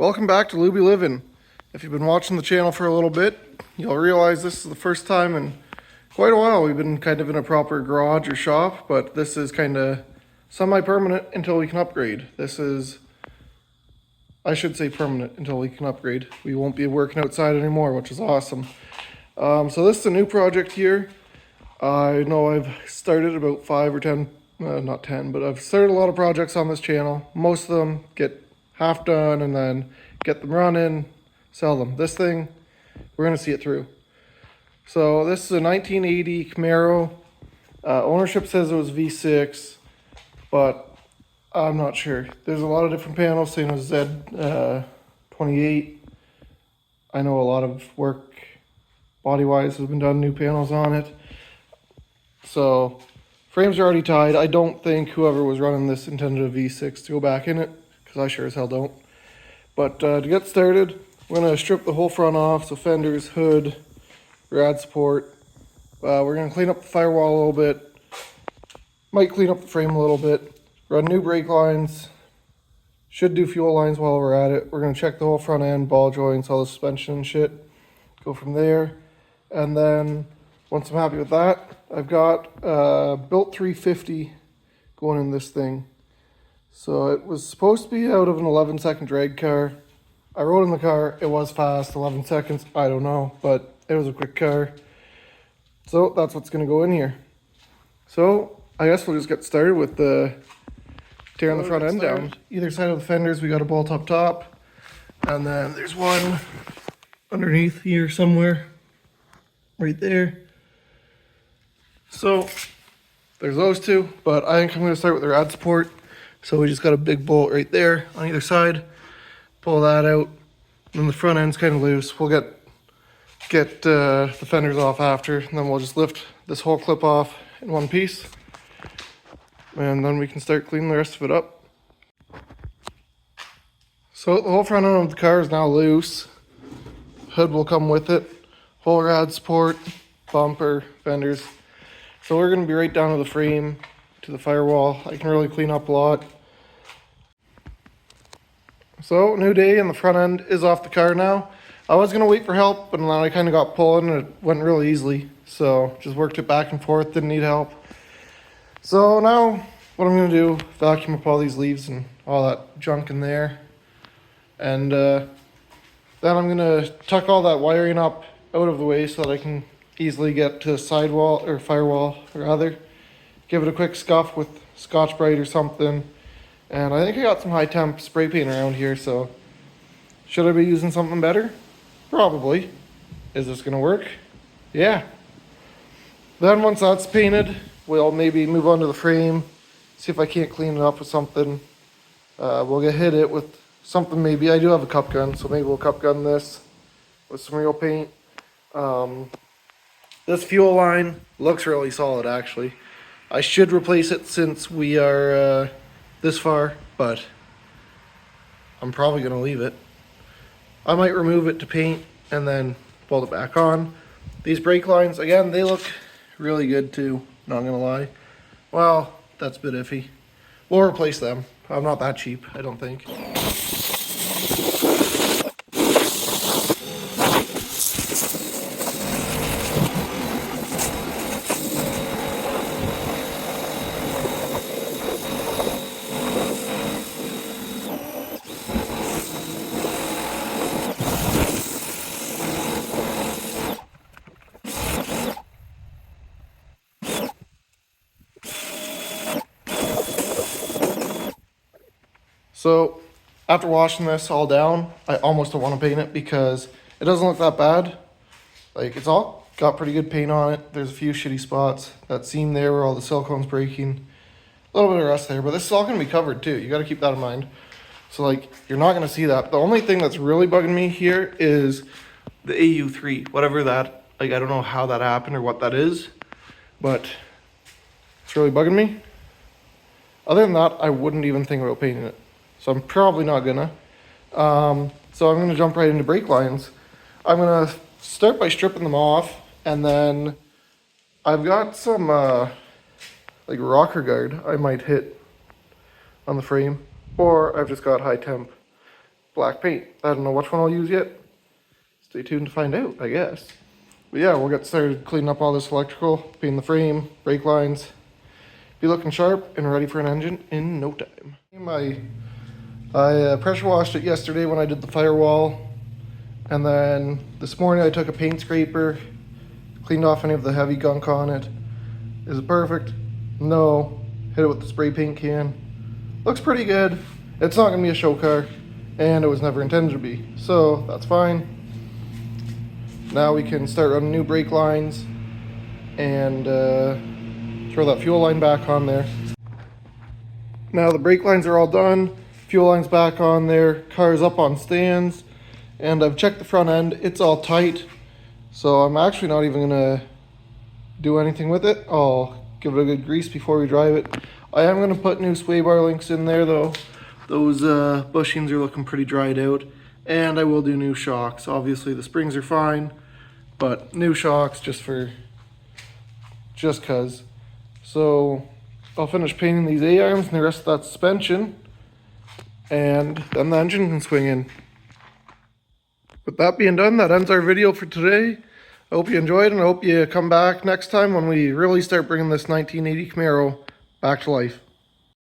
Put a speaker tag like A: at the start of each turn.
A: Welcome back to Luby Livin'. If you've been watching the channel for a little bit, you'll realize this is the first time in quite a while we've been kind of in a proper garage or shop, but this is kind of semi-permanent until we can upgrade. I should say permanent until we can upgrade. We won't be working outside anymore, which is awesome. So this is a new project here. I know I've started about 5 or 10, not 10, but I've started a lot of projects on this channel. Most of them get half done and then get them running, sell them. This thing, we're going to see it through. So this is a 1980 Camaro. Ownership says it was V6, but I'm not sure. There's a lot of different panels saying it was Z28. I know a lot of work body-wise has been done, new panels on it. So frames are already tied. I don't think whoever was running this intended a V6 to go back in it, because I sure as hell don't. But to get started, we're going to strip the whole front off, so fenders, hood, rad support. We're going to clean up the firewall a little bit, might clean up the frame a little bit, run new brake lines, should do fuel lines while we're at it. We're going to check the whole front end, ball joints, all the suspension and shit, go from there. And then once I'm happy with that, I've got built 350 going in this thing. So it was supposed to be out of an 11-second drag car. I rode in the car, it was fast, 11 seconds, I don't know, but it was a quick car. So that's what's gonna go in here. So I guess we'll just get started with tearing the front end down. Either side of the fenders, we got a bolt up top, and then there's one underneath here somewhere, right there. So there's those two, but I think I'm gonna start with the rad support. So we just got a big bolt right there on either side. Pull that out, and the front end's kind of loose. We'll get the fenders off after, and then we'll just lift this whole clip off in one piece, and then we can start cleaning the rest of it up. So the whole front end of the car is now loose. Hood will come with it. Whole rad support, bumper, fenders. So we're going to be right down to the frame, to the firewall. I can really clean up a lot. So new day, and the front end is off the car now. I was going to wait for help, but then I kind of got pulling and it went really easily. So just worked it back and forth, didn't need help. So now what I'm going to do, vacuum up all these leaves and all that junk in there. And then I'm going to tuck all that wiring up out of the way so that I can easily get to the sidewall, or firewall rather. Give it a quick scuff with Scotch-Brite or something. And I think I got some high temp spray paint around here, so should I be using something better? Probably. Is this gonna work? Yeah. Then once that's painted, we'll maybe move on to the frame, see if I can't clean it up with something. We'll hit it with something maybe. I do have a cup gun, so maybe we'll cup gun this with some real paint. This fuel line looks really solid actually. I should replace it since we are this far, but I'm probably going to leave it. I might remove it to paint and then bolt it back on. These brake lines, again, they look really good too, not going to lie. Well, that's a bit iffy. We'll replace them. I'm not that cheap, I don't think. So after washing this all down, I almost don't want to paint it because it doesn't look that bad. Like, it's all got pretty good paint on it. There's a few shitty spots. That seam there where all the silicone's breaking. A little bit of rust there, but this is all going to be covered too. You got to keep that in mind. So like, you're not going to see that. The only thing that's really bugging me here is the AU3, whatever that, like, I don't know how that happened or what that is, but it's really bugging me. Other than that, I wouldn't even think about painting it. So I'm probably not gonna. So I'm gonna jump right into brake lines. I'm gonna start by stripping them off, and then I've got some like rocker guard I might hit on the frame, or I've just got high temp black paint. I don't know which one I'll use yet. Stay tuned to find out, I guess. But yeah, we'll get started cleaning up all this electrical, painting the frame, brake lines. Be looking sharp and ready for an engine in no time. I pressure washed it yesterday when I did the firewall. And then this morning I took a paint scraper, cleaned off any of the heavy gunk on it. Is it perfect? No. Hit it with the spray paint can. Looks pretty good. It's not gonna be a show car, and it was never intended to be, so that's fine. Now we can start running new brake lines and throw that fuel line back on there. Now the brake lines are all done, fuel line's back on there, car's up on stands, and I've checked the front end. It's all tight, so I'm actually not even gonna do anything with it. I'll give it a good grease before we drive it. I am gonna put new sway bar links in there though. Those bushings are looking pretty dried out, and I will do new shocks. Obviously the springs are fine, but new shocks just cause. So I'll finish painting these A-arms and the rest of that suspension, and then the engine can swing in. With that being done, that ends our video for today. I hope you enjoyed, and I hope you come back next time when we really start bringing this 1980 Camaro back to life.